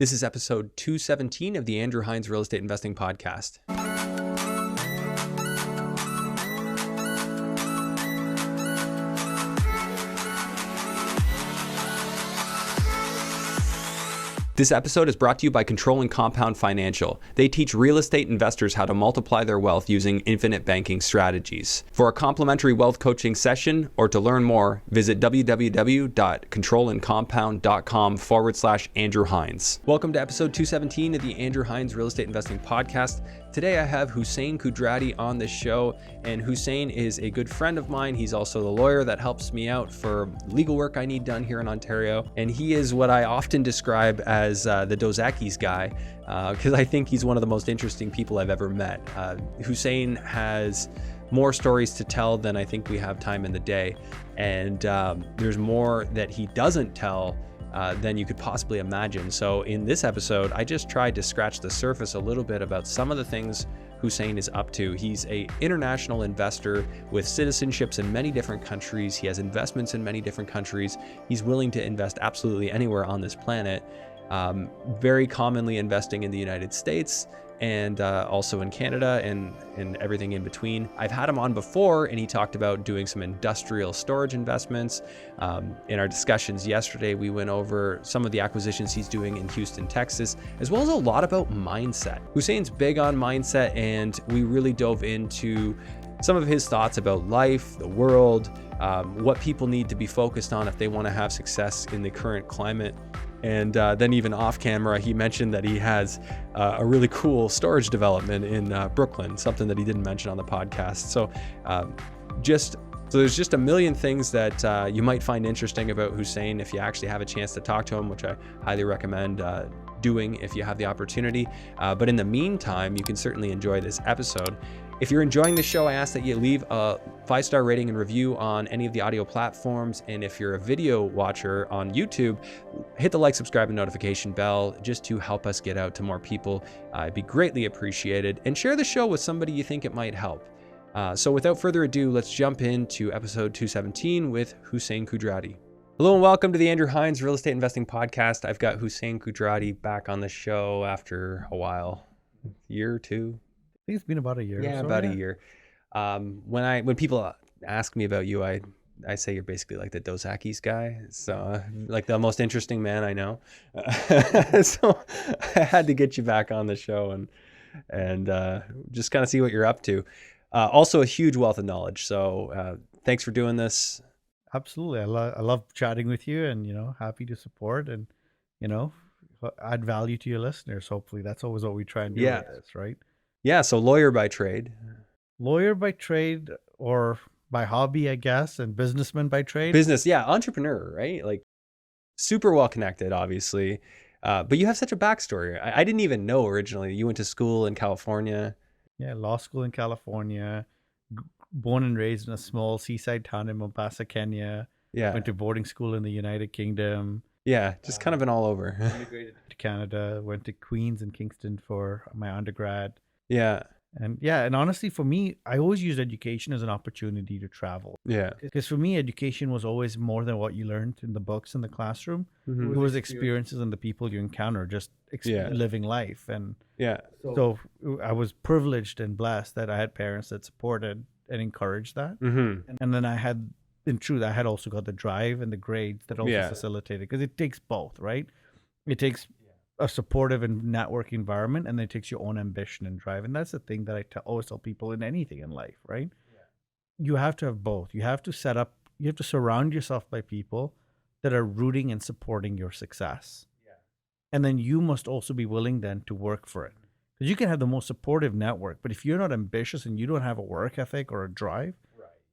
This is episode 217 of the Andrew Hines Real Estate Investing Podcast. This episode is brought to you by Control and Compound Financial. They teach real estate investors how to multiply their wealth using infinite banking strategies. For a complimentary wealth coaching session or to learn more, visit www.controlandcompound.com/Andrew Hines. Welcome to episode 217 of the Andrew Hines Real Estate Investing Podcast. Today I have Hussein Kudrati on the show, and Hussein is a good friend of mine. He's also the lawyer that helps me out for legal work I need done here in Ontario, and he is what I often describe as the Dos Equis guy, because I think he's one of the most interesting people I've ever met. Hussein has more stories to tell than I think we have time in the day, and there's more that he doesn't tell than you could possibly imagine. So in this episode, I just tried to scratch the surface a little bit about some of the things Hussein is up to. He's an international investor with citizenships in many different countries. He has investments in many different countries. He's willing to invest absolutely anywhere on this planet, very commonly investing in the United States and also in Canada and everything in between. I've had him on before, and he talked about doing some industrial storage investments. In our discussions yesterday, we went over some of the acquisitions he's doing in Houston, Texas, as well as a lot about mindset. Hussein's big on mindset, and we really dove into some of his thoughts about life, the world, what people need to be focused on if they want to have success in the current climate. And then even off camera, he mentioned that he has a really cool storage development in Brooklyn, something that he didn't mention on the podcast. So there's just a million things that you might find interesting about Hussein if you actually have a chance to talk to him, which I highly recommend doing if you have the opportunity. But in the meantime, you can certainly enjoy this episode. If you're enjoying the show, I ask that you leave a 5-star rating and review on any of the audio platforms. And if you're a video watcher on YouTube, hit the like, subscribe, and notification bell just to help us get out to more people. It'd be greatly appreciated. And share the show with somebody you think it might help. So without further ado, let's jump into episode 217 with Hussein Kudrati. Hello and welcome to the Andrew Hines Real Estate Investing Podcast. I've got Hussein Kudrati back on the show after a while, year or two. I think it's been about a year. Yeah, about a year. When people ask me about you, I say you're basically like the Dos Equis guy. So like the most interesting man I know. So I had to get you back on the show and just kind of see what you're up to. Also a huge wealth of knowledge. So thanks for doing this. Absolutely. I love chatting with you, and, happy to support and, add value to your listeners. Hopefully that's always what we try and do with this, right? Yeah, so lawyer by trade. Lawyer by trade, or by hobby, I guess, and businessman by trade. Business, yeah, entrepreneur, right? Like super well connected, obviously. But you have such a backstory. I didn't even know originally. You went to school in California. Yeah, law school in California. Born and raised in a small seaside town in Mombasa, Kenya. Yeah. Went to boarding school in the United Kingdom. Yeah, just kind of been all over. Immigrated to Canada. Went to Queens and Kingston for my undergrad. Yeah. And honestly, for me, I always used education as an opportunity to travel. Yeah. Because for me, education was always more than what you learned in the books in the classroom. Mm-hmm. It was experiences and the people you encounter, just living life. And so I was privileged and blessed that I had parents that supported and encouraged that. Mm-hmm. And then I had also got the drive and the grades that also facilitated, because it takes both, right? It takes a supportive and network environment, and then it takes your own ambition and drive. And that's the thing that I always tell people in anything in life, right? Yeah. You have to have both. You have to surround yourself by people that are rooting and supporting your success. Yeah. And then you must also be willing then to work for it. Because you can have the most supportive network, but if you're not ambitious and you don't have a work ethic or a drive,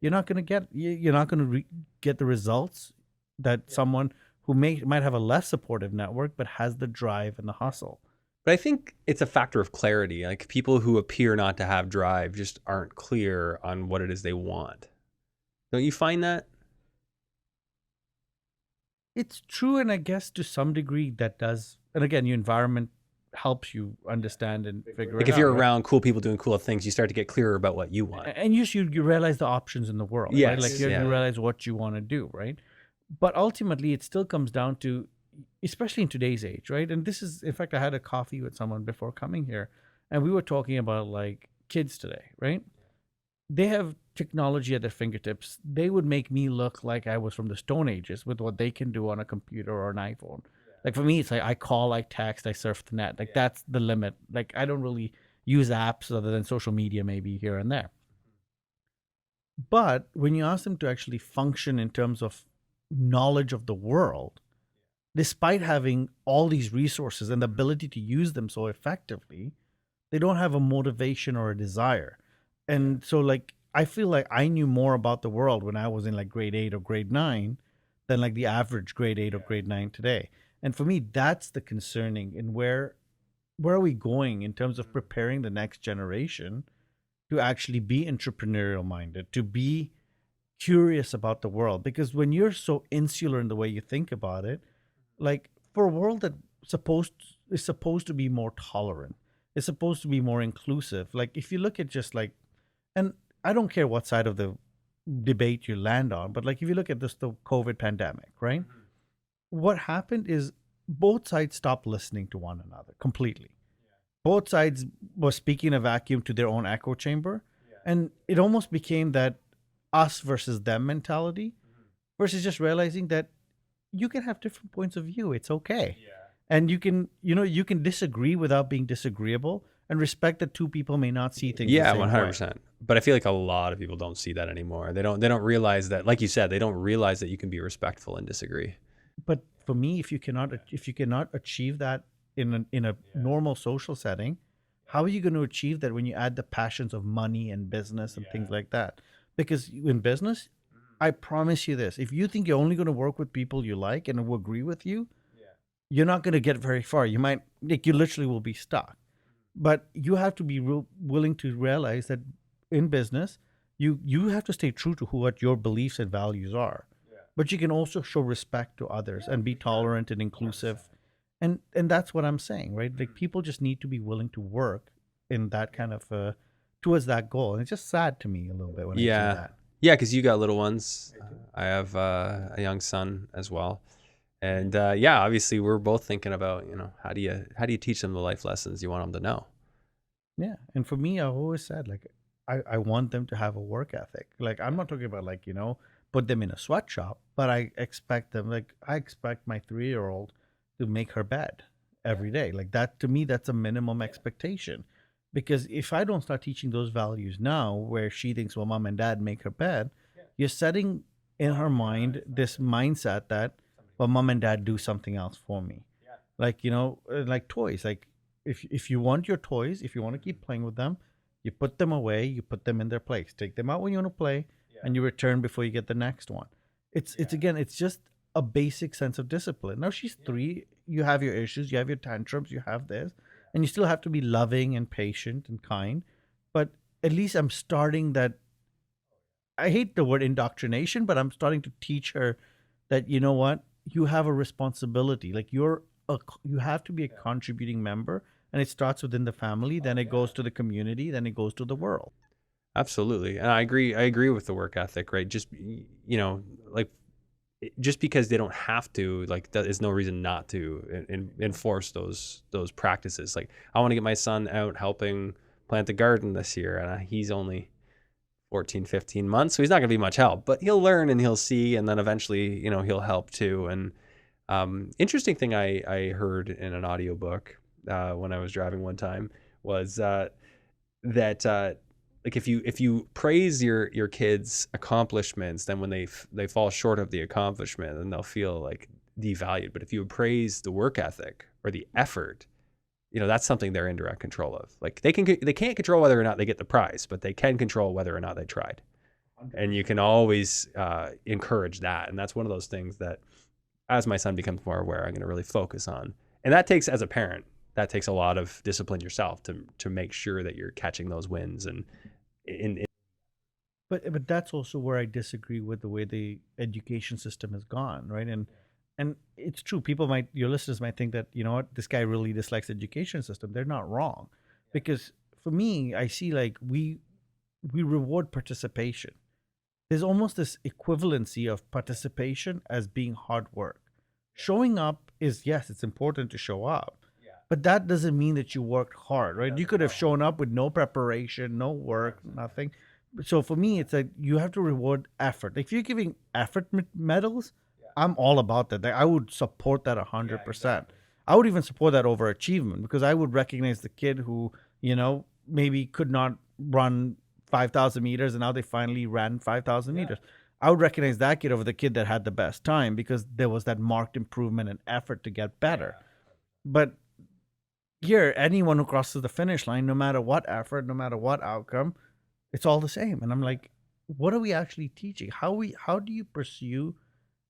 you're not going to get the results that someone who might have a less supportive network, but has the drive and the hustle. But I think it's a factor of clarity. Like people who appear not to have drive just aren't clear on what it is they want. Don't you find that? It's true. And I guess to some degree that does. And again, your environment helps you understand and figure it out. Like if you're around cool people doing cool things, you start to get clearer about what you want. And you realize the options in the world. Yes, right? Like you realize what you want to do, right? But ultimately, it still comes down to especially in today's age, right? And this is, in fact, I had a coffee with someone before coming here, and we were talking about like kids today, right? They have technology at their fingertips. They would make me look like I was from the Stone Ages with what they can do on a computer or an iPhone. Like for me, it's like I call, I text, I surf the net. Like that's the limit. Like I don't really use apps other than social media, maybe here and there. But when you ask them to actually function in terms of knowledge of the world, despite having all these resources and the ability to use them so effectively, they don't have a motivation or a desire. And so, like, I feel like I knew more about the world when I was in like grade 8 or grade 9 than like the average grade 8 or grade 9 today. And for me, that's the concerning. And where are we going in terms of preparing the next generation to actually be entrepreneurial minded, to be curious about the world? Because when you're so insular in the way you think about it, like for a world that is supposed to be more tolerant, it's supposed to be more inclusive. Like if you look at just like, and I don't care what side of the debate you land on, but like if you look at this, the COVID pandemic, right? What happened is both sides stopped listening to one another completely. Both sides were speaking in a vacuum to their own echo chamber. And it almost became that us versus them mentality versus just realizing that you can have different points of view. It's okay. And you can disagree without being disagreeable and respect that two people may not see things the same 100%. way. But I feel like a lot of people don't see that anymore. They don't realize that, like you said, they don't realize that you can be respectful and disagree. But for me, if you cannot achieve that in a normal social setting, how are you going to achieve that when you add the passions of money and business and things like that? Because in business, I promise you this: if you think you're only going to work with people you like and who agree with you, you're not going to get very far. You might, like, you literally will be stuck. But you have to be willing to realize that in business, you have to stay true to what your beliefs and values are. But you can also show respect to others and be tolerant and inclusive. And that's what I'm saying, right? Like people just need to be willing to work in that kind of towards that goal. And it's just sad to me a little bit when I see that. Yeah, because you got little ones. I have a young son as well. And obviously we're both thinking about, how do you teach them the life lessons you want them to know? Yeah. And for me, I've always said, like, I want them to have a work ethic. Like, I'm not talking about like, put them in a sweatshop, but I expect them, like, I expect my 3-year-old to make her bed every day. Like that, to me, that's a minimum expectation. Because if I don't start teaching those values now, where she thinks, well, mom and dad make her bed, you're setting in her mind this mindset that, well, mom and dad do something else for me. Like, like toys. Like if you want your toys, if you want to keep playing with them, you put them away, you put them in their place. Take them out when you want to play, and you return before you get the next one. It's just a basic sense of discipline. Now she's 3, you have your issues, you have your tantrums, you have this, and you still have to be loving and patient and kind. But at least I'm starting that. I hate the word indoctrination, but I'm starting to teach her that, you know what, you have a responsibility. Like you have to be a contributing member, and it starts within the family, then it goes to the community, then it goes to the world. Absolutely. And I agree with the work ethic, right? Just, like, just because they don't have to, like, that is no reason not to enforce those practices. Like, I want to get my son out helping plant the garden this year, and he's only 14, 15 months, so he's not going to be much help, but he'll learn and he'll see, and then eventually, he'll help too. And interesting thing I heard in an audiobook when I was driving one time was that like if you praise your kids' accomplishments, then when they fall short of the accomplishment, then they'll feel like devalued. But if you praise the work ethic or the effort, that's something they're in direct control of. Like they can't control whether or not they get the prize, but they can control whether or not they tried. And you can always encourage that. And that's one of those things that, as my son becomes more aware, I'm going to really focus on. And that takes, as a parent, that takes a lot of discipline yourself to make sure that you're catching those wins. And But that's also where I disagree with the way the education system has gone, right? And it's true. Your listeners might think that, you know what, this guy really dislikes the education system. They're not wrong, because for me, I see like we reward participation. There's almost this equivalency of participation as being hard work. Showing up is, yes, it's important to show up, but that doesn't mean that you worked hard, right? You could have shown up with no preparation, no work, nothing. So for me, it's like you have to reward effort. If you're giving effort medals, I'm all about that. Like, I would support that 100%. I would even support that over achievement, because I would recognize the kid who, maybe could not run 5,000 meters and now they finally ran 5,000 meters. I would recognize that kid over the kid that had the best time, because there was that marked improvement and effort to get better. But here, anyone who crosses the finish line, no matter what effort, no matter what outcome, it's all the same. And I'm like, what are we actually teaching? How do you pursue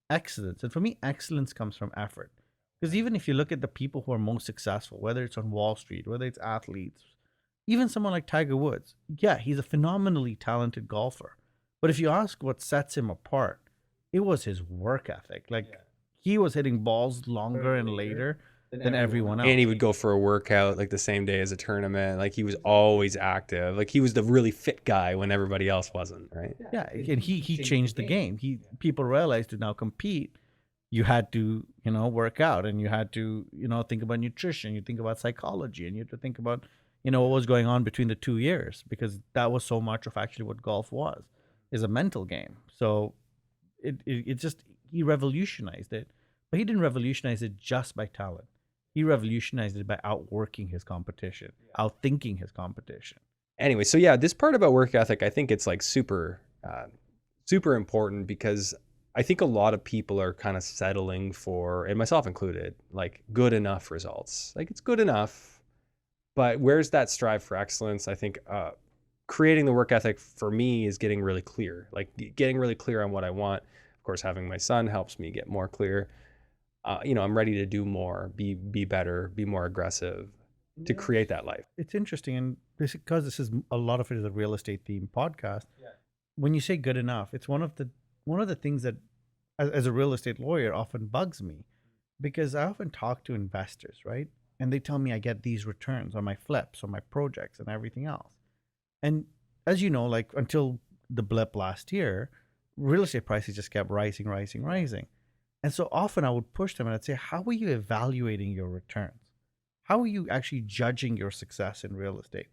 excellence? And for me, excellence comes from effort. Because even if you look at the people who are most successful, whether it's on Wall Street, whether it's athletes, even someone like Tiger Woods, yeah, he's a phenomenally talented golfer. But if you ask what sets him apart, it was his work ethic. Like, he was hitting balls longer and later than everyone else. And he would go for a workout like the same day as a tournament. Like, he was always active. Like, he was the really fit guy when everybody else wasn't, right? Yeah, and he changed the game. People realized to now compete, you had to, work out, and you had to, think about nutrition, you think about psychology, and you had to think about, what was going on between the 2 years, because that was so much of actually what golf was, is a mental game. So it just, he revolutionized it, but he didn't revolutionize it just by talent. He revolutionized it by outworking his competition, outthinking his competition. Anyway, so yeah, this part about work ethic, I think it's like super important, because I think a lot of people are kind of settling for, and myself included, like good enough results. Like, it's good enough, but where's that strive for excellence? I think creating the work ethic for me is getting really clear, like getting really clear on what I want. Of course, having my son helps me get more clear. I'm ready to do more, be better, be more aggressive to create that life. It's interesting, and because this is, a lot of it is a real estate themed podcast. When you say good enough, it's one of the things that, as a real estate lawyer, often bugs me, because I often talk to investors, right? And they tell me I get these returns on my flips, on my projects, and everything else. And as you know, like, until the blip last year, real estate prices just kept rising. And so often I would push them and I'd say, how are you evaluating your returns? How are you actually judging your success in real estate?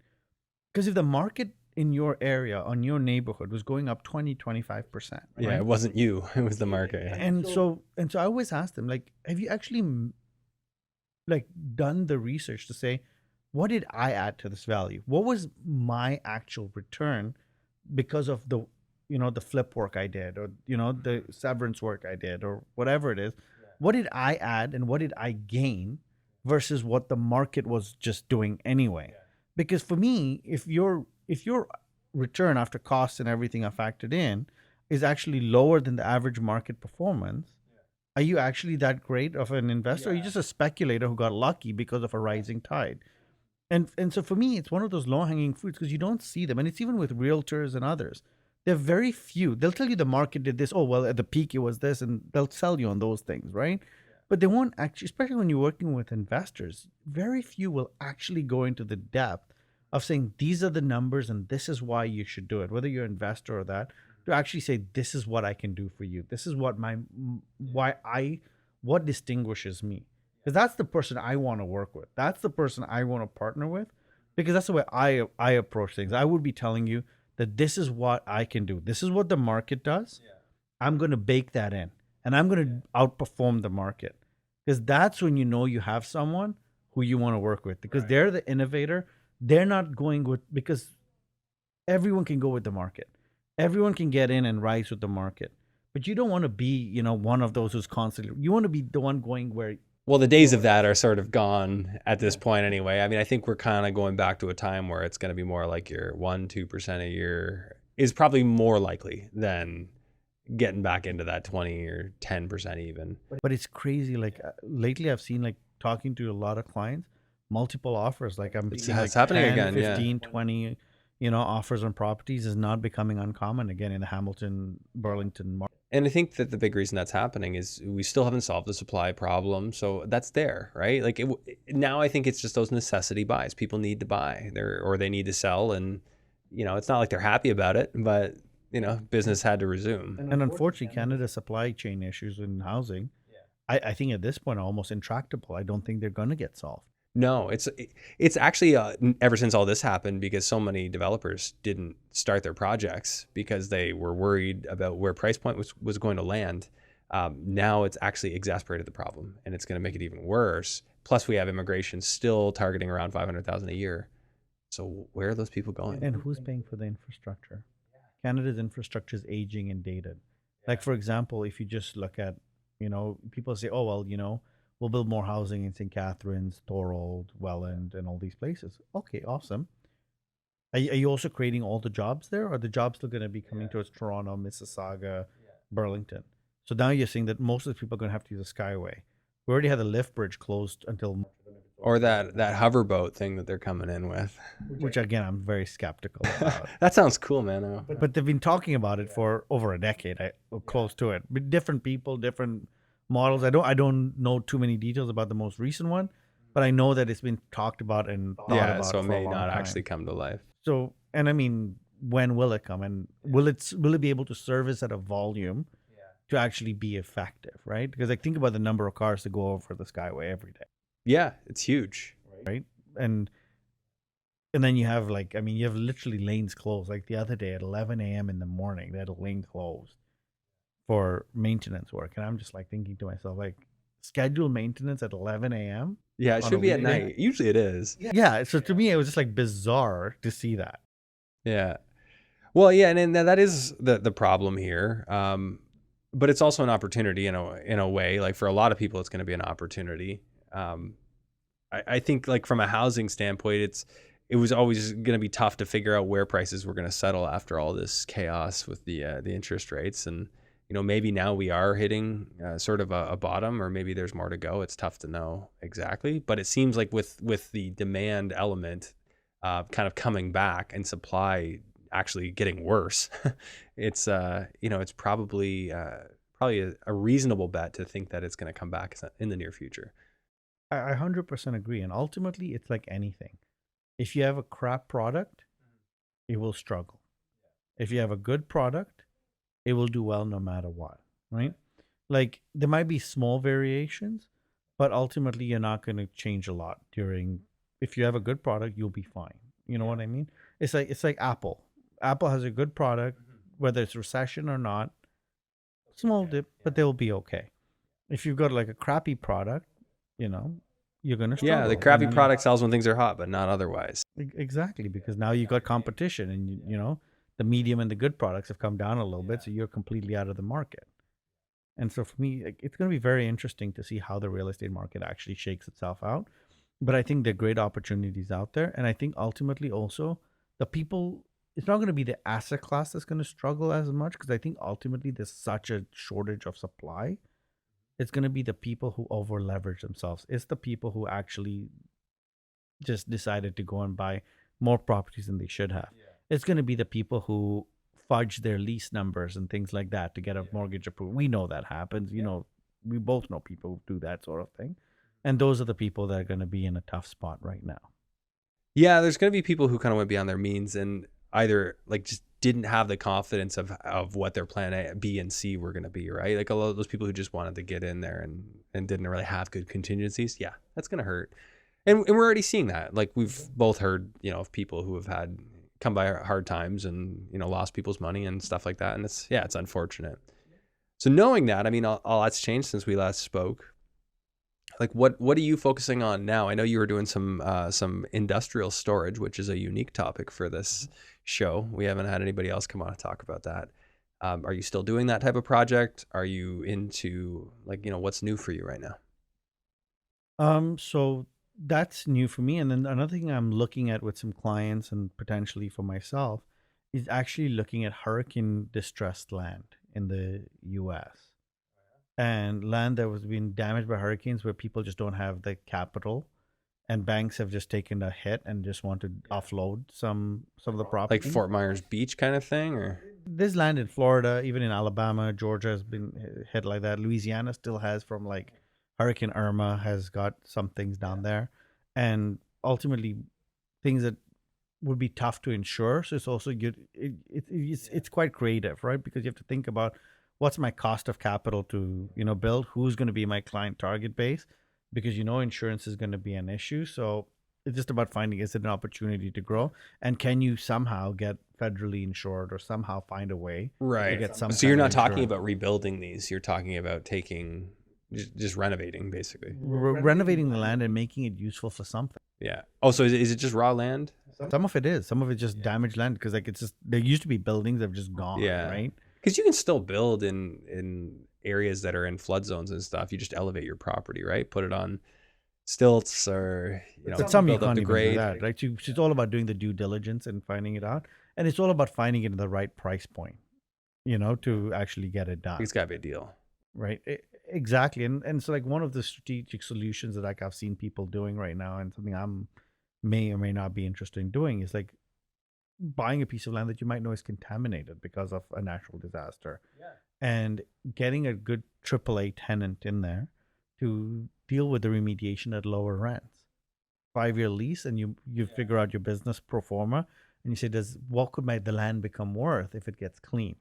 Because if the market in your area, on your neighborhood, was going up 20-25%. Right? Yeah, it wasn't you, it was the market. Yeah. And so I always ask them, like, have you actually done the research to say, what did I add to this value? What was my actual return because of the flip work I did, or, the severance work I did, or whatever it is? What did I add and what did I gain versus what the market was just doing anyway? Because for me, if your return after costs and everything are factored in is actually lower than the average market performance, are you actually that great of an investor? Or are you just a speculator who got lucky because of a rising tide? And so for me, it's one of those low-hanging fruits, because you don't see them. And it's even with realtors and others. There are very few. They'll tell you the market did this. Oh, well, at the peak it was this, and they'll sell you on those things, right? But they won't actually, especially when you're working with investors, very few will actually go into the depth of saying, these are the numbers and this is why you should do it, whether you're an investor or that, to actually say, this is what I can do for you. This is what what distinguishes me. Because that's the person I want to work with. That's the person I want to partner with, because that's the way I approach things. I would be telling you that this is what I can do. This is what the market does. I'm going to bake that in, and I'm going to outperform the market, because that's when you have someone who you want to work with, because they're the innovator. They're not going with, because everyone can go with the market. Everyone can get in and rise with the market. But you don't want to be, one of those who's constantly, you want to be the one going where. Well, the days of that are sort of gone at this point anyway. I mean, I think we're kind of going back to a time where it's going to be more like your 1-2% a year is probably more likely than getting back into that 20 or 10% even. But it's crazy. Like, lately I've seen, like, talking to a lot of clients, multiple offers. Like, I'm seeing like happening 10, again, 15, 20, offers on properties is not becoming uncommon again in the Hamilton, Burlington market. And I think that the big reason that's happening is we still haven't solved the supply problem. So that's there, right? Like, now I think it's just those necessity buys. People need to buy or they need to sell. And, it's not like they're happy about it, but, business had to resume. And unfortunately, Canada's supply chain issues in housing I think at this point are almost intractable. I don't think they're going to get solved. No, it's actually ever since all this happened, because so many developers didn't start their projects because they were worried about where price point was going to land. Now it's actually exasperated the problem, and it's going to make it even worse. Plus, we have immigration still targeting around 500,000 a year. So where are those people going? And who's paying for the infrastructure? Canada's infrastructure is aging and dated. Like, for example, if you just look at, people say, oh, well, we'll build more housing in St. Catharines, Thorold, Welland, and all these places. Okay, awesome. Are you also creating all the jobs there? Or are the jobs still going to be coming towards Toronto, Mississauga, Burlington? So now you're seeing that most of the people are going to have to use a Skyway. We already had the lift bridge closed until... Or that hoverboat thing that they're coming in with. Which, again, I'm very skeptical about. That sounds cool, man. But they've been talking about it for over a decade, or close to it. But different people, different models. I don't know too many details about the most recent one, but I know that it's been talked about and thought about so it may not time. actually come to life. So, and I mean, when will it come, and will it be able to service at a volume to actually be effective, right? Because think about the number of cars that go over the Skyway every day. Yeah, it's huge, right? And then you have you have literally lanes closed. Like the other day at 11 a.m. in the morning, they had a lane closed for maintenance work, and I'm just thinking to myself, scheduled maintenance at 11 a.m. Yeah, it should be at night. Usually it is. Yeah. So to me, it was just bizarre to see that. Yeah. Well, yeah, and that is the problem here. But it's also an opportunity in a way. Like for a lot of people, it's going to be an opportunity. I think from a housing standpoint, it was always going to be tough to figure out where prices were going to settle after all this chaos with the interest rates. And maybe now we are hitting sort of a bottom, or maybe there's more to go. It's tough to know exactly, but it seems like with the demand element kind of coming back and supply actually getting worse, it's it's probably a reasonable bet to think that it's going to come back in the near future. I 100% agree. And ultimately, it's like anything. If you have a crap product, it will struggle. If you have a good product, it will do well no matter what, right? There might be small variations, but ultimately, you're not going to change a lot if you have a good product, you'll be fine. You know what I mean? It's like Apple. Apple has a good product, whether it's recession or not, small dip, but they'll be okay. If you've got a crappy product, you're going to struggle. Yeah, the crappy product sells when things are hot, but not otherwise. Exactly, because now you've got competition, and the medium and the good products have come down a little bit, so you're completely out of the market. And so for me, it's going to be very interesting to see how the real estate market actually shakes itself out. But I think there are great opportunities out there, and I think ultimately also the people. It's not going to be the asset class that's going to struggle as much, because I think ultimately there's such a shortage of supply. It's going to be the people who over leverage themselves. It's the people who actually just decided to go and buy more properties than they should have. It's going to be the people who fudge their lease numbers and things like that to get a mortgage approved. We know that happens. We both know people who do that sort of thing. And those are the people that are going to be in a tough spot right now. Yeah, there's going to be people who kind of went beyond their means and either just didn't have the confidence of what their plan A, B, and C were going to be, right? A lot of those people who just wanted to get in there and didn't really have good contingencies. Yeah, that's going to hurt. And we're already seeing that. We've both heard, of people who have had come by hard times and, lost people's money and stuff like that. And it's unfortunate. So knowing that, all that's changed since we last spoke. What are you focusing on now? I know you were doing some industrial storage, which is a unique topic for this show. We haven't had anybody else come on and talk about that. Are you still doing that type of project? Are you into what's new for you right now? So that's new for me. And then another thing I'm looking at with some clients and potentially for myself is actually looking at hurricane distressed land in the US. And land that was being damaged by hurricanes where people just don't have the capital, and banks have just taken a hit and just want to offload some of the property. Like Fort Myers Beach kind of thing? Or there's land in Florida, even in Alabama, Georgia has been hit like that. Louisiana still has, from Hurricane Irma, has got some things down there. And ultimately things that would be tough to insure. So it's also good. It's quite creative, right? Because you have to think about what's my cost of capital to, build? Who's going to be my client target base? Because insurance is going to be an issue. So it's just about finding, is it an opportunity to grow? And can you somehow get federally insured or somehow find a way to get some So you're not talking about rebuilding these. You're talking about just renovating, basically. Renovating the land and making it useful for something. Yeah. Oh, so is it just raw land? Some of it is. Some of it just damaged land because it's just, there used to be buildings that have just gone, right? Because you can still build in areas that are in flood zones and stuff. You just elevate your property, right? Put it on stilts or, But some you can't even do that, right? It's all about doing the due diligence and finding it out. And it's all about finding it at the right price point, to actually get it done. It's got to be a deal. Right. Exactly. And so one of the strategic solutions that I've seen people doing right now, and something I'm may or may not be interested in doing, is buying a piece of land that you might know is contaminated because of a natural disaster, and getting a good AAA tenant in there to deal with the remediation at lower rents. 5-year lease, and you figure out your business pro forma, and you say, what could the land become worth if it gets clean?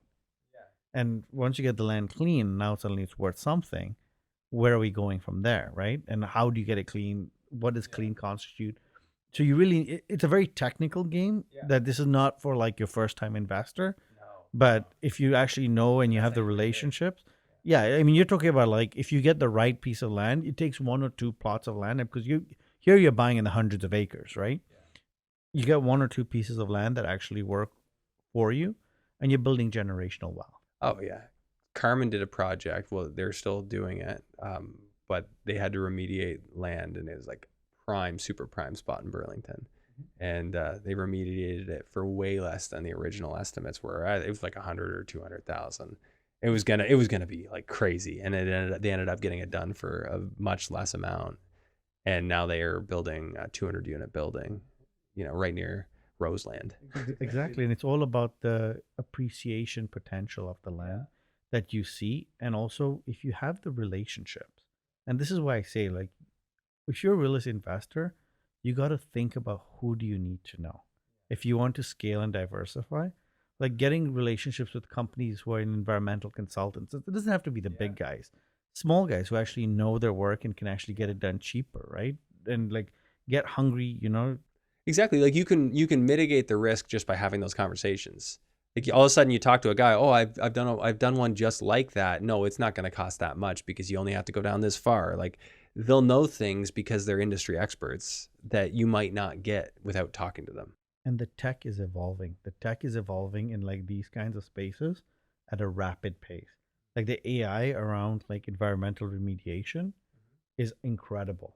And once you get the land clean, now suddenly it's worth something. Where are we going from there, right? And how do you get it clean? What does clean constitute? So it's a very technical game that this is not for your first time investor. But if you actually know and you have the relationships, you're talking about if you get the right piece of land, it takes 1 or 2 plots of land, because you're buying in the hundreds of acres, right? You get 1 or 2 pieces of land that actually work for you, and you're building generational wealth. Oh yeah. Carmen did a project. Well, they're still doing it. But they had to remediate land, and it was super prime spot in Burlington. And they remediated it for way less than the original estimates were. It was 100 or 200,000. It was gonna be crazy, and they ended up getting it done for a much less amount. And now they are building a 200-unit building, right near Roseland. Exactly, and it's all about the appreciation potential of the land that you see, and also if you have the relationships. And this is why I say, if you're a real estate investor, you got to think about who do you need to know. If you want to scale and diversify, getting relationships with companies who are environmental consultants. It doesn't have to be the big guys, small guys who actually know their work and can actually get it done cheaper, right? And get hungry, Exactly. You can mitigate the risk just by having those conversations. All of a sudden you talk to a guy, oh, I've done one just like that. No, it's not going to cost that much because you only have to go down this far. They'll know things because they're industry experts that you might not get without talking to them. And the tech is evolving. The tech is evolving in these kinds of spaces at a rapid pace. The AI around environmental remediation is incredible.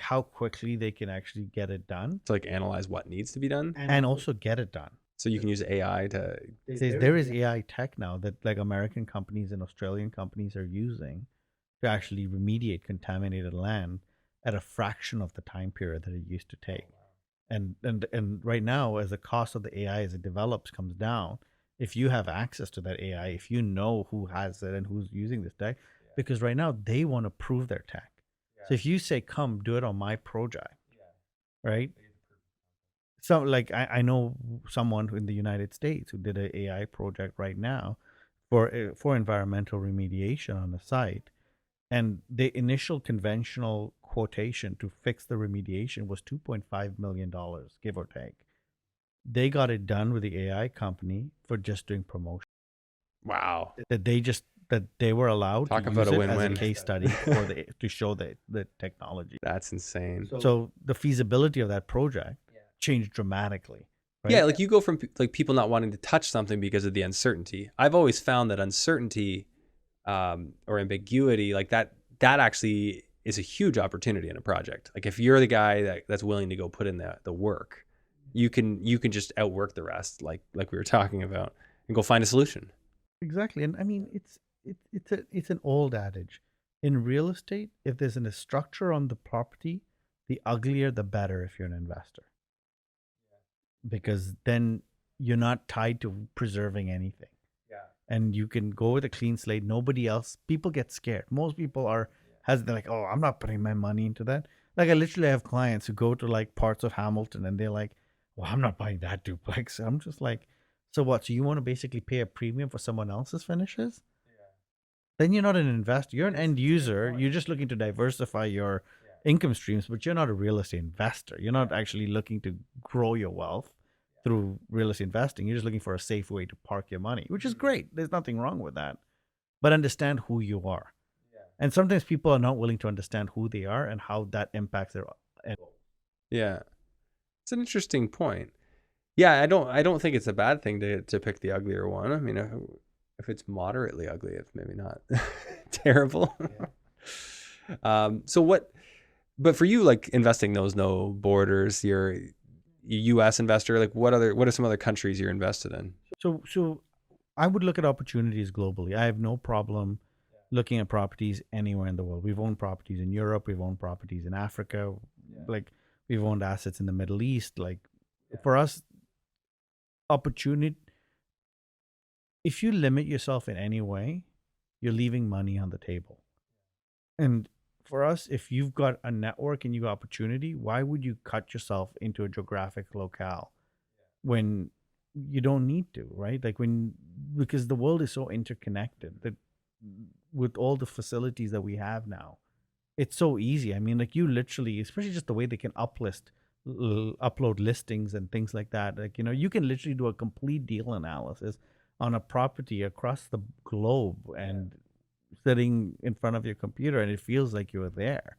How quickly they can actually get it done. To analyze what needs to be done. And also get it done. So you can use AI to... There is AI tech now that American companies and Australian companies are using to actually remediate contaminated land at a fraction of the time period that it used to take. And right now, as the cost of the AI as it develops comes down, if you have access to that AI, if you know who has it and who's using this tech, because right now they want to prove their tech. So if you say, come do it on my project, right? So I know someone in the United States who did an AI project right now for environmental remediation on the site. And the initial conventional quotation to fix the remediation was $2.5 million, give or take. They got it done with the AI company for just doing promotion. Wow. That they were allowed to use it as a case study to show the technology. That's insane. So the feasibility of that project changed dramatically. Right? Yeah, you go from people not wanting to touch something because of the uncertainty. I've always found that uncertainty or ambiguity, that actually is a huge opportunity in a project. If you're the guy that's willing to go put in the work, you can just outwork the rest, like we were talking about, and go find a solution. Exactly. And I mean, it's an old adage. In real estate, if there's a structure on the property, the uglier the better if you're an investor. Because then you're not tied to preserving anything. And you can go with a clean slate. Nobody else, people get scared. Most people they're like, oh, I'm not putting my money into that. I literally have clients who go to parts of Hamilton and they're like, well, I'm not buying that duplex. I'm just like, so what? So you want to basically pay a premium for someone else's finishes? then you're not an investor. You're an end user. You're just looking to diversify your income streams, but you're not a real estate investor. You're not actually looking to grow your wealth through real estate investing. You're just looking for a safe way to park your money, which is great. There's nothing wrong with that. But understand who you are. And sometimes people are not willing to understand who they are and how that impacts their. Yeah. It's an interesting point. Yeah, I don't think it's a bad thing to pick the uglier one. I mean, if it's moderately ugly, it's maybe not terrible. So what, but for you, like investing knows no borders. You're a US investor. Like what are some other countries you're invested in? So I would look at opportunities globally. I have no problem looking at properties anywhere in the world. We've owned properties in Europe. We've owned properties in Africa. Like we've owned assets in the Middle East. Like for us, opportunity, if you limit yourself in any way, you're leaving money on the table. And for us, if you've got a network and you got opportunity, why would you cut yourself into a geographic locale when you don't need to, right? Like because the world is so interconnected that with all the facilities that we have now, it's so easy. I mean, like you literally, especially just the way they can upload listings and things like that. Like, you can literally do a complete deal analysis on a property across the globe and sitting in front of your computer, and it feels like you're there.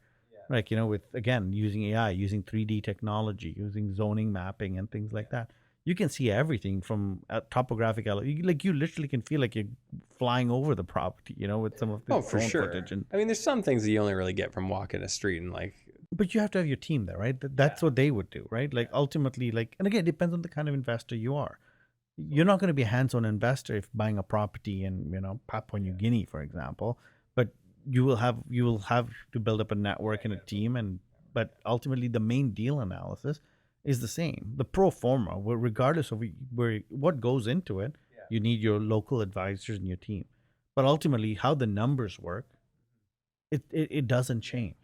Like, with, again, using AI, using 3D technology, using zoning mapping and things like that. You can see everything from topographic, like you literally can feel like you're flying over the property, with some of the for sure. footage. And I mean, there's some things that you only really get from walking a street and like. But you have to have your team there, right? That's what they would do, right? Like ultimately, like, and again, it depends on the kind of investor you are. You're not going to be a hands-on investor if buying a property in, Papua New Guinea, for example. But you will have to build up a network and a team, but ultimately the main deal analysis is the same. The pro forma, regardless of what goes into it, you need your local advisors and your team. But ultimately, how the numbers work, it doesn't change.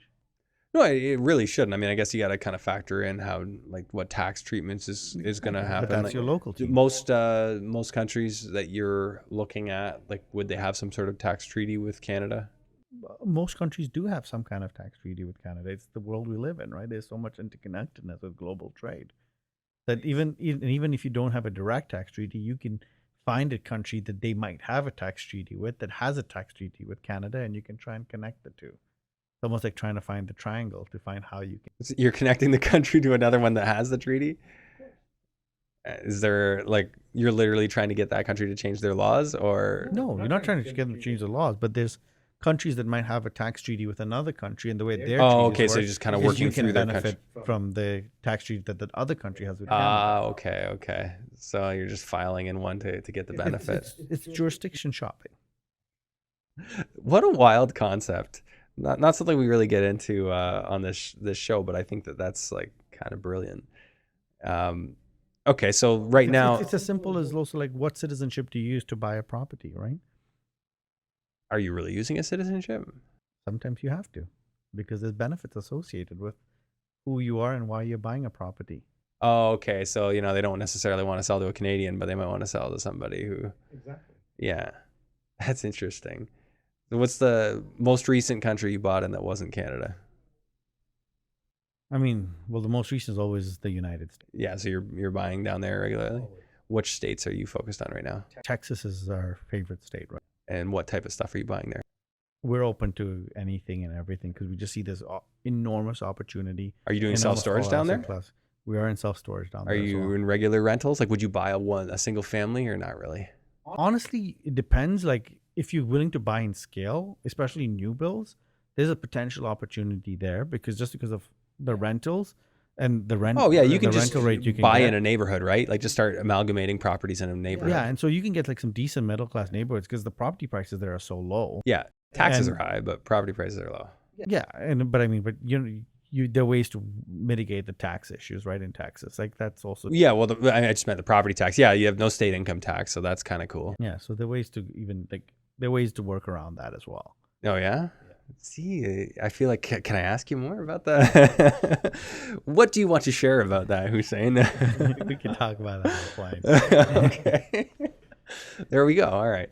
No, it really shouldn't. I mean, I guess you got to kind of factor in how, like, what tax treatments is going to happen. But that's like, your local team. Most countries that you're looking at, like, would they have some sort of tax treaty with Canada? Most countries do have some kind of tax treaty with Canada. It's the world we live in, right? There's so much interconnectedness with global trade that even if you don't have a direct tax treaty, you can find a country that they might have a tax treaty with that has a tax treaty with Canada, and you can try and connect the two. It's almost like trying to find the triangle to find how you can. You're connecting the country to another one that has the treaty? Is there, like, you're literally trying to get that country to change their laws, or? No, you're not trying to get them to change the laws, but there's countries that might have a tax treaty with another country, and the way their okay, so you're just kind of working through their country. You can benefit from the tax treaty that the other country has with Canada. Okay. So you're just filing in one to get the benefit. It's jurisdiction shopping. What a wild concept. Not something we really get into on this show, but I think that's like kind of brilliant. Okay, so now it's as simple as also like, what citizenship do you use to buy a property, right? Are you really using a citizenship? Sometimes you have to, because there's benefits associated with who you are and why you're buying a property. Oh, okay. So, they don't necessarily want to sell to a Canadian, but they might want to sell to somebody who. Exactly. Yeah, that's interesting. What's the most recent country you bought in that wasn't Canada? I mean, well, the most recent is always the United States. Yeah, so you're buying down there regularly? Always. Which states are you focused on right now? Texas is our favorite state, right? And what type of stuff are you buying there? We're open to anything and everything because we just see this enormous opportunity. Are you doing self-storage down there? Plus, we are in self-storage down there. Are you in regular rentals? Like, would you buy a single family or not really? Honestly, it depends. Like, if you're willing to buy in scale, especially new builds, there's a potential opportunity there because of the rentals and the rent. Oh yeah, you can just rental rate you can buy get in a neighborhood, right? Like, just start amalgamating properties in a neighborhood. Yeah, and so you can get like some decent middle class neighborhoods because the property prices there are so low. Yeah, taxes are high, but property prices are low. Yeah, but there are ways to mitigate the tax issues, right? In Texas, like that's also. Yeah, well, I just meant the property tax. Yeah, you have no state income tax, so that's kind of cool. Yeah, so there are ways to work around that as well. Oh yeah. See, I feel like, can I ask you more about that? What do you want to share about that, Hussein? We can talk about that offline. Okay. There we go. All right.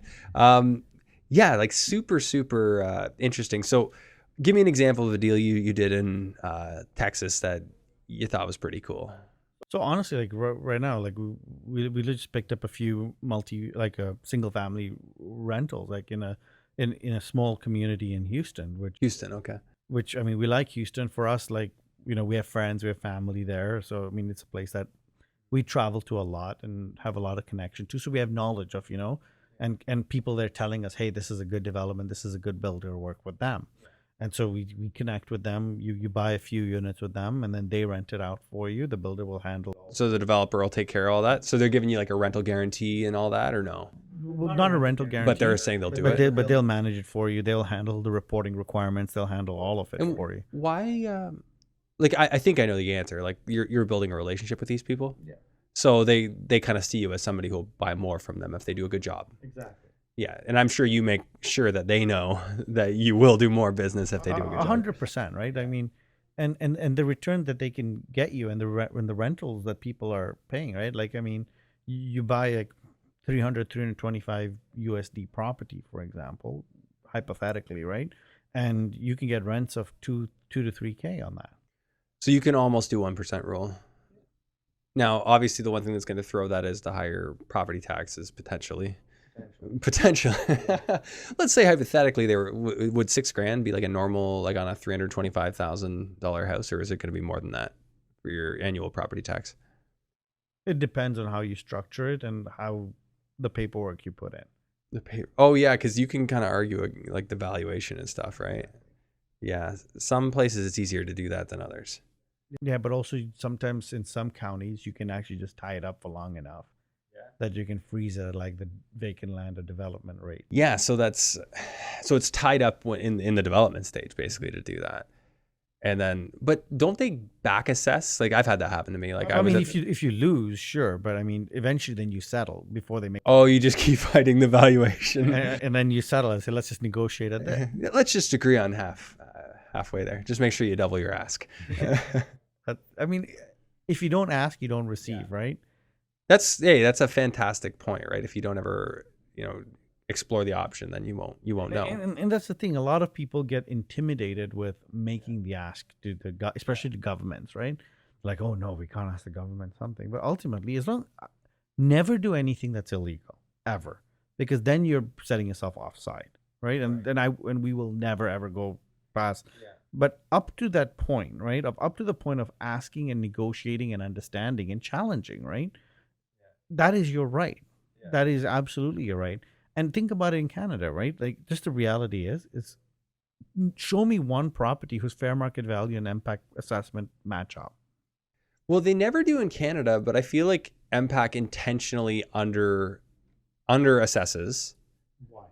Yeah, like super interesting. So give me an example of a deal you did in Texas that you thought was pretty cool. So honestly, like right now, like we just picked up a few single family rentals, like in a small community in Houston, Houston, okay. Which I mean, we like Houston. For us, like, we have friends, we have family there, so I mean, it's a place that we travel to a lot and have a lot of connection to. So we have knowledge of, and people there telling us, hey, this is a good development, this is a good builder, work with them. And so we connect with them. You buy a few units with them, and then they rent it out for you. The builder will handle. So the developer will take care of all that. So they're giving you like a rental guarantee and all that, or no? Well, not a rental guarantee, but they're saying they'll do it. But they'll manage it for you. They'll handle the reporting requirements. They'll handle all of it for you. Why? Like I think I know the answer. Like you're building a relationship with these people. Yeah. So they kind of see you as somebody who'll buy more from them if they do a good job. Exactly. Yeah, and I'm sure you make sure that they know that you will do more business if they do a good job. 100%, right? I mean, and the return that they can get you, and the rentals that people are paying, right? Like, I mean, you buy a 325 USD property, for example, hypothetically, right? And you can get rents of 2 to 3K on that. So you can almost do 1% rule. Now, obviously, the one thing that's going to throw that is the higher property taxes potentially. Let's say hypothetically, would $6,000 be like a normal, like on a $325,000 house, or is it going to be more than that for your annual property tax? It depends on how you structure it and how the paperwork you put in. Oh yeah, because you can kind of argue like the valuation and stuff, right? Yeah, some places it's easier to do that than others. Yeah, but also sometimes in some counties you can actually just tie it up for long enough that you can freeze it at like the vacant land or development rate. Yeah, so it's tied up in the development stage basically to do that. And then, but don't they back assess? Like I've had that happen to me. Like I mean, if you lose, sure, but I mean, eventually then you settle before they make. Oh, you just keep fighting the valuation, and then you settle and say, let's just negotiate it there. Let's just agree on halfway there. Just make sure you double your ask. I mean, if you don't ask, you don't receive, right? That's a fantastic point, right? If you don't ever, explore the option, then you won't know. And that's the thing. A lot of people get intimidated with making the ask to especially the governments, right? Like, oh no, we can't ask the government something. But ultimately, never do anything that's illegal ever, because then you're setting yourself offside, right? And we will never ever go past. Yeah. But up to that point, right? Up to the point of asking and negotiating and understanding and challenging, right? Yeah. That is your right. Yeah. That is absolutely your right. And think about it in Canada, right? Like, just the reality is show me one property whose fair market value and impact assessment match up. Well, they never do in Canada, but I feel like MPAC intentionally under assesses. Why?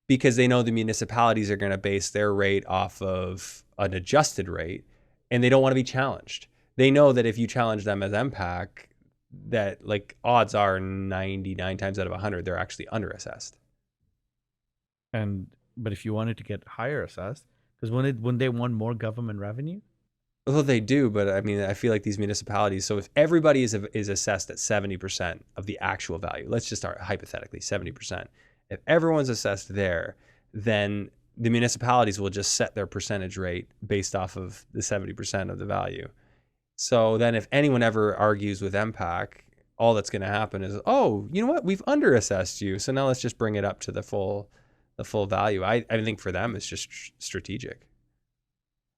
Because they know the municipalities are going to base their rate off of an adjusted rate, and they don't want to be challenged. They know that if you challenge them as MPAC, that like odds are 99 times out of 100 they're actually underassessed. But if you wanted to get higher assessed, because when they want more government revenue. Well, they do, but I mean, I feel like these municipalities. So if everybody is assessed at 70% of the actual value, let's just start hypothetically 70%. If everyone's assessed there, then the municipalities will just set their percentage rate based off of the 70% of the value. So then if anyone ever argues with MPAC, all that's going to happen is, oh, you know what? We've underassessed you. So now let's just bring it up to the full value. I think for them, it's just strategic.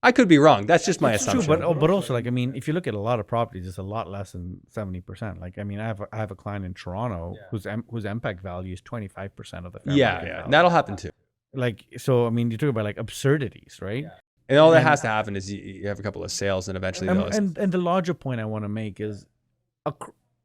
I could be wrong. That's just my assumption. True, but also, like, I mean, if you look at a lot of properties, it's a lot less than 70%. Like, I mean, I have a client in Toronto whose MPAC value is 25% of the fair market value. That'll happen too. Like, so I mean, you talk about like absurdities, right? Yeah. And all that has to happen is you have a couple of sales, and eventually and the larger point I want to make is,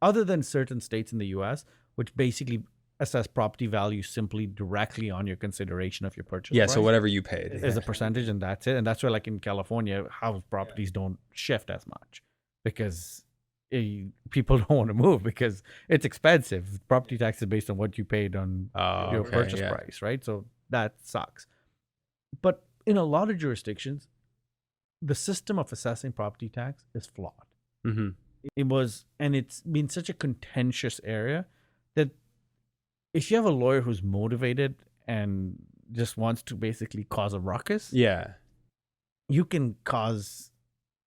other than certain states in the U.S., which basically assess property value simply directly on your consideration of your purchase price. So whatever you paid is a percentage, and that's it. And that's why, like in California, house properties don't shift as much because people don't want to move because it's expensive. Property tax is based on what you paid on your purchase price, right? So that sucks. But in a lot of jurisdictions, the system of assessing property tax is flawed. Mm-hmm. It's been such a contentious area that if you have a lawyer who's motivated and just wants to basically cause a ruckus, you can cause,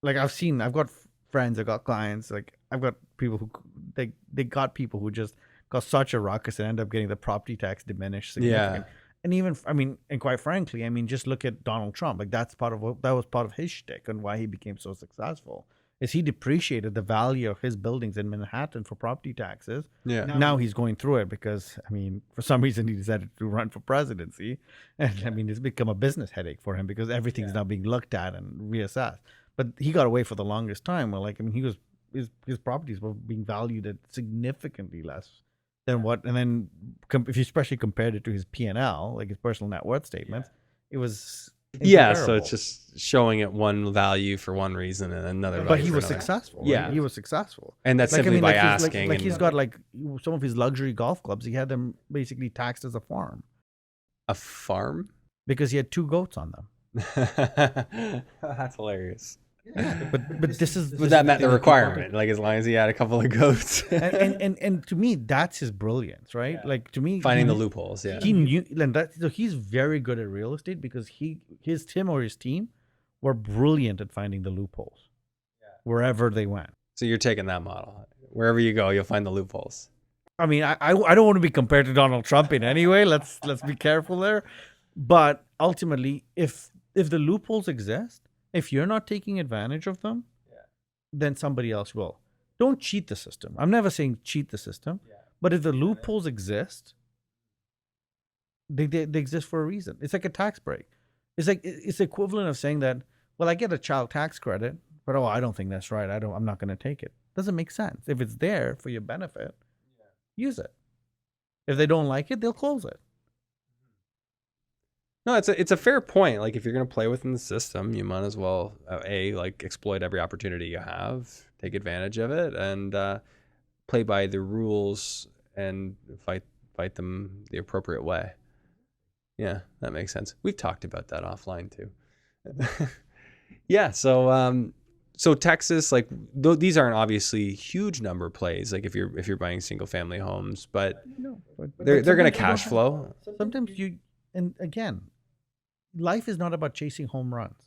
like I've got friends, I've got clients, like I've got people who they got people who just cause such a ruckus and end up getting the property tax diminished significantly. And even, I mean, and quite frankly, I mean, just look at Donald Trump. Like that was part of his shtick and why he became so successful. Is he depreciated the value of his buildings in Manhattan for property taxes. Now he's going through it because, I mean, for some reason he decided to run for presidency. And I mean, it's become a business headache for him because everything's now being looked at and reassessed. But he got away for the longest time. Well, like, I mean, his properties were being valued at significantly less than what, and then if you especially compared it to his P&L, like his personal net worth statements, it was so it's just showing it one value for one reason and another value. But he was successful. Right? He was successful, and that's simply by asking. He's got like some of his luxury golf clubs. He had them basically taxed as a farm. A farm? Because he had 2 goats on them. That's hilarious. But that met the requirement, like as long as he had a couple of goats. and to me, that's his brilliance, right? Like to me, finding the loopholes. He knew, and so he's very good at real estate because his team were brilliant at finding the loopholes wherever they went. So you're taking that model. Wherever you go, you'll find the loopholes. I mean, I don't want to be compared to Donald Trump in any way. Let's be careful there. But ultimately, if the loopholes exist, if you're not taking advantage of them, then somebody else will. Don't cheat the system. I'm never saying cheat the system, but if the loopholes exist, they exist for a reason. It's like a tax break. It's like it's the equivalent of saying that, well, I get a child tax credit, but I don't think that's right. I'm not going to take it. Doesn't make sense. If it's there for your benefit, use it. If they don't like it, they'll close it. No, it's a fair point. Like if you're going to play within the system, you might as well like exploit every opportunity you have, take advantage of it, and play by the rules and fight them the appropriate way. Yeah, that makes sense. We've talked about that offline too. So Texas, like these aren't obviously huge number plays. Like if you're buying single family homes, but they're going to cash flow. Sometimes and again, life is not about chasing home runs.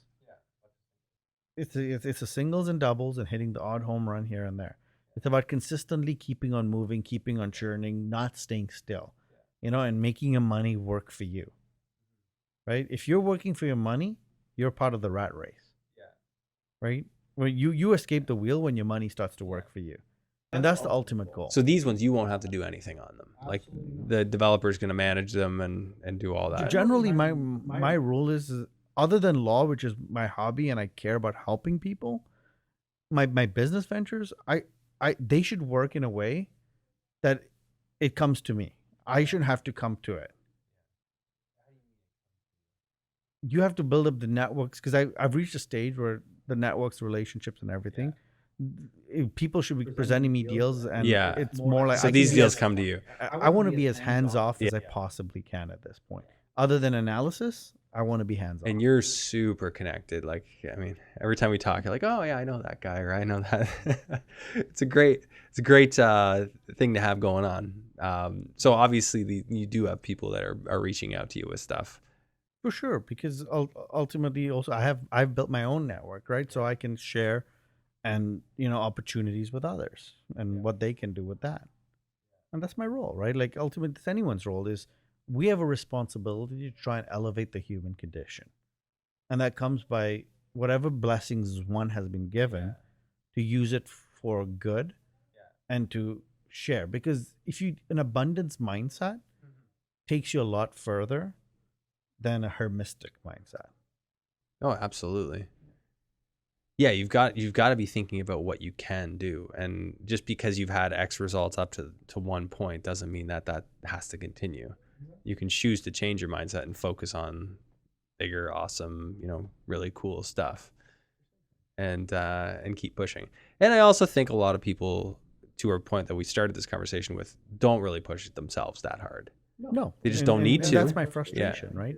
It's a singles and doubles and hitting the odd home run here and there. It's about consistently keeping on moving, keeping on churning, not staying still, and making your money work for you. Right? If you're working for your money, you're part of the rat race. Right? Where you escape the wheel when your money starts to work for you. And that's the ultimate goal. So these ones, you won't have to do anything on them. Like the developer's going to manage them and do all that. Generally, my rule is, other than law, which is my hobby and I care about helping people, my business ventures, they should work in a way that it comes to me. I shouldn't have to come to it. You have to build up the networks, because I've reached a stage where the networks, relationships, and everything. People should be presenting me deals, and it's more like, so these deals come to you. I want to be as hands off as I possibly can at this point. Other than analysis, I want to be hands off. And you're super connected. Like, I mean, every time we talk, you're like, oh yeah, I know that guy, or I know that. It's a great thing to have going on. So obviously, you do have people that are reaching out to you with stuff. For sure, because ultimately, also I've built my own network, right? So I can share and opportunities with others and what they can do with that. And that's my role, right? Like ultimately, it's anyone's role. Is we have a responsibility to try and elevate the human condition, and that comes by whatever blessings one has been given to use it for good and to share. Because if an abundance mindset takes you a lot further than a hermistic mindset. Oh, absolutely. Yeah, you've got to be thinking about what you can do, and just because you've had X results up to one point doesn't mean that has to continue. You can choose to change your mindset and focus on bigger, awesome, really cool stuff, and keep pushing. And I also think a lot of people, to our point that we started this conversation with, don't really push it themselves that hard. No, they just don't need to. That's my frustration, right?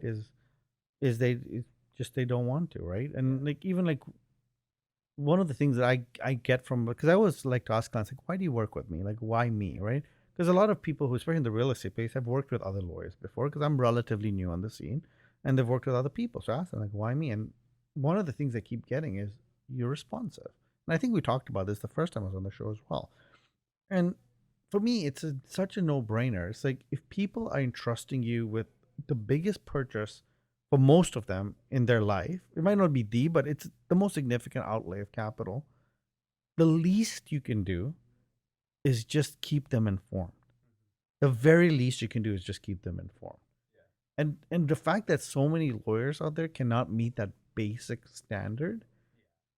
Is they don't want to, right? And like even like one of the things that I get from, because I always like to ask clients, like, why do you work with me? Like, why me, right? Because a lot of people who, especially in the real estate space, have worked with other lawyers before. Because I'm relatively new on the scene, and they've worked with other people. So I asked them, like, why me? And one of the things I keep getting is you're responsive. And I think we talked about this the first time I was on the show as well. And for me, it's such a no-brainer. It's like if people are entrusting you with the biggest purchase for most of them in their life, it might not be but it's the most significant outlay of capital. The least you can do is just keep them informed. The very least you can do is just keep them informed. And the fact that so many lawyers out there cannot meet that basic standard,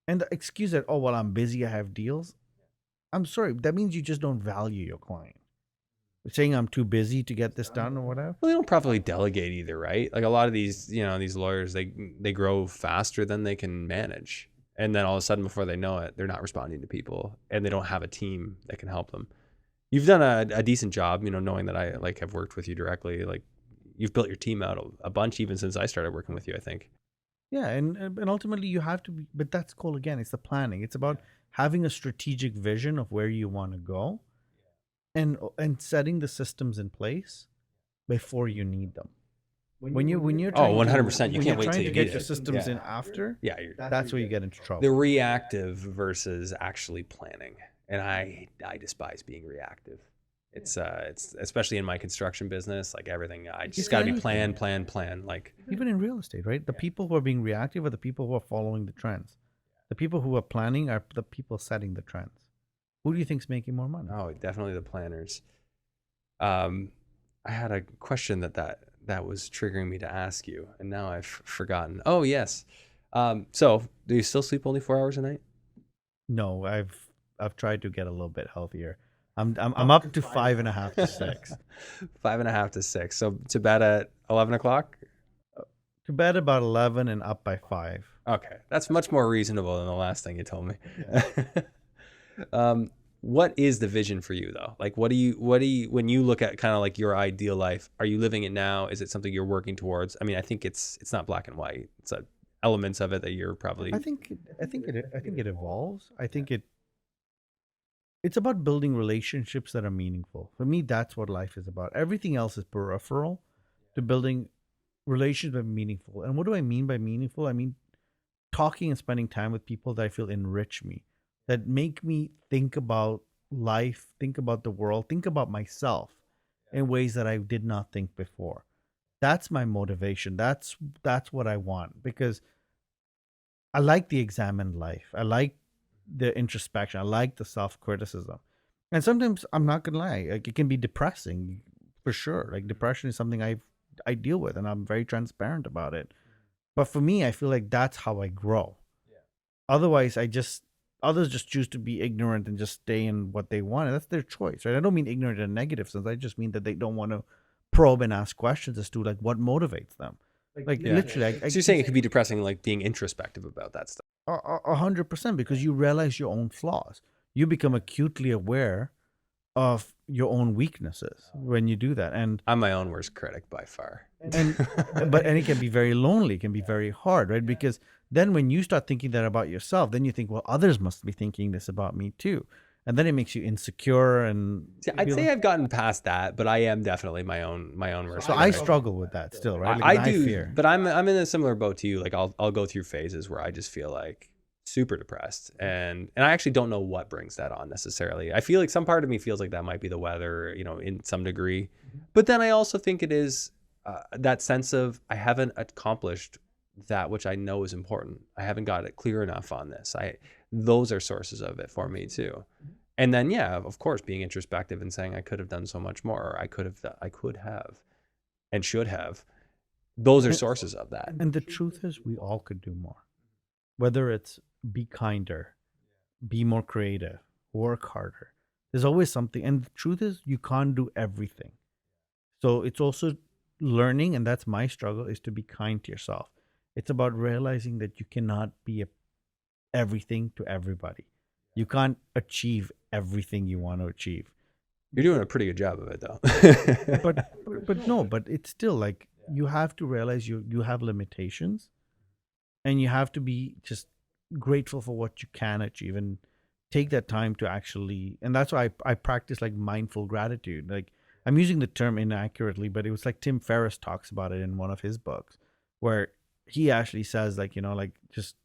and the excuse that, oh, well, I'm busy, I have deals. I'm sorry, that means you just don't value your client. Saying I'm too busy to get this done or whatever. Well, they don't properly delegate either, right? Like a lot of these, these lawyers, they grow faster than they can manage. And then all of a sudden, before they know it, they're not responding to people, and they don't have a team that can help them. You've done a decent job, knowing that I have worked with you directly. Like you've built your team out a bunch even since I started working with you, I think. Yeah, and ultimately you have to be, but that's cool again. It's the planning. It's about having a strategic vision of where you want to go, and setting the systems in place before you need them. When you're 100%, you can't wait till you get your systems in after. Yeah, that's where you get into trouble. The reactive versus actually planning, and I despise being reactive. It's especially in my construction business, like everything. I just got to be plan. Like even in real estate, right? The people who are being reactive are the people who are following the trends. The people who are planning are the people setting the trends. Who do you think's making more money? Oh, definitely the planners. I had a question that was triggering me to ask you, and now I've forgotten. Oh yes. So do you still sleep only 4 hours a night? No, I've tried to get a little bit healthier. I'm up to 5.5 to 6. 5.5 to 6. So to bed at 11 o'clock? To bed about 11 and up by 5. Okay, that's much more reasonable than the last thing you told me. What is the vision for you though? Like, what do you, when you look at kind of like your ideal life, are you living it now? Is it something you're working towards? I mean, I think it's not black and white. It's elements of it that you're probably. I think it evolves. I think it's about building relationships that are meaningful. For me, that's what life is about. Everything else is peripheral to building relationships that are meaningful. And what do I mean by meaningful? I mean talking and spending time with people that I feel enrich me, that make me think about life, think about the world, think about myself in ways that I did not think before. That's my motivation. That's what I want, because I like the examined life. I like the introspection. I like the self-criticism. And sometimes, I'm not gonna lie, like, it can be depressing for sure. Like depression is something I deal with, and I'm very transparent about it. But for me, I feel like that's how I grow. Otherwise, others just choose to be ignorant and just stay in what they want. And that's their choice, right? I don't mean ignorant in a negative sense. I just mean that they don't want to probe and ask questions as to like what motivates them. Like literally. So you're saying it could be depressing, like being introspective about that stuff. 100%, because you realize your own flaws. You become acutely aware of your own weaknesses when you do that. And I'm my own worst critic by far. And it can be very lonely. It can be very hard, right? Because then when you start thinking that about yourself, then you think, well, others must be thinking this about me too. And then it makes you insecure. And see, I'd say I've gotten past that, but I am definitely my own worst. So I struggle with that still, right? Like, I do, fear. But I'm in a similar boat to you. Like I'll go through phases where I just feel like super depressed, and I actually don't know what brings that on necessarily. I feel like some part of me feels like that might be the weather, in some degree. But then I also think it is that sense of I haven't accomplished that which I know is important. I haven't got it clear enough on this. Those are sources of it for me too. And then, yeah, of course, being introspective and saying I could have done so much more, or I could have and should have. Those are sources of that. And the truth is, we all could do more. Whether it's be kinder, be more creative, work harder. There's always something. And the truth is, you can't do everything. So it's also learning, and that's my struggle, is to be kind to yourself. It's about realizing that you cannot be everything to everybody. You can't achieve everything you want to achieve. You're doing a pretty good job of it, though. but it's still like you have to realize you have limitations, and you have to be just grateful for what you can achieve. And take that time to actually, and that's why I practice like mindful gratitude. Like, I'm using the term inaccurately, but it was like Tim Ferriss talks about it in one of his books, where he actually says, like, like just,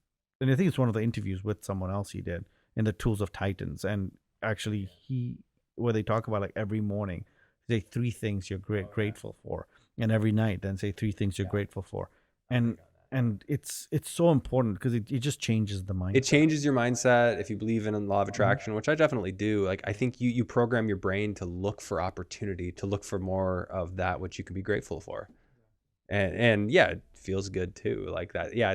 and I think it's one of the interviews with someone else he did in the Tools of Titans. And actually where they talk about like every morning, say 3 things you're grateful for. And every night then say 3 things you're grateful for. And it's so important because it just changes the mindset. It changes your mindset. If you believe in the law of attraction, which I definitely do, like, I think you program your brain to look for opportunity, to look for more of that which you can be grateful for. And yeah, it feels good too, like that. Yeah,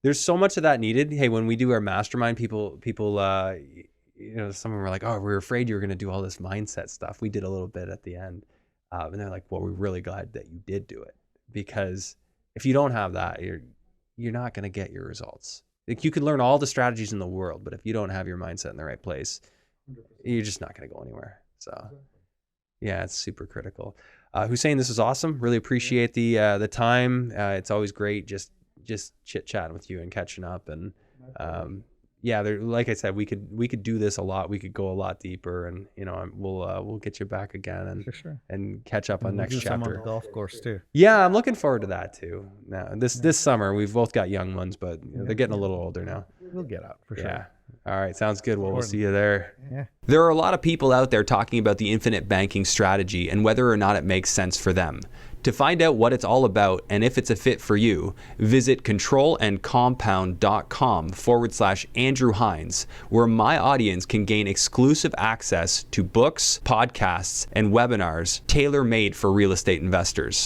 there's so much of that needed. Hey, when we do our mastermind, people some of them were like, oh, we were afraid you were going to do all this mindset stuff. We did a little bit at the end. And they're like, well, we're really glad that you did do it, because if you don't have that, you're not going to get your results. Like, you could learn all the strategies in the world, but if you don't have your mindset in the right place, you're just not going to go anywhere. So yeah, it's super critical. Hussein, this is awesome. Really appreciate the time. It's always great just chit chatting with you and catching up. And yeah, like I said, we could do this a lot. We could go a lot deeper, and we'll get you back again and for sure, and catch up on next chapter. Some on the golf course too. Yeah, I'm looking forward to that too. Now this summer, we've both got young ones, but they're getting a little older now. We'll get out for sure. Yeah. All right, sounds good. Well, we'll see you there. Yeah. There are a lot of people out there talking about the infinite banking strategy and whether or not it makes sense for them. To find out what it's all about and if it's a fit for you, visit controlandcompound.com/Andrew Hines, where my audience can gain exclusive access to books, podcasts, and webinars tailor-made for real estate investors.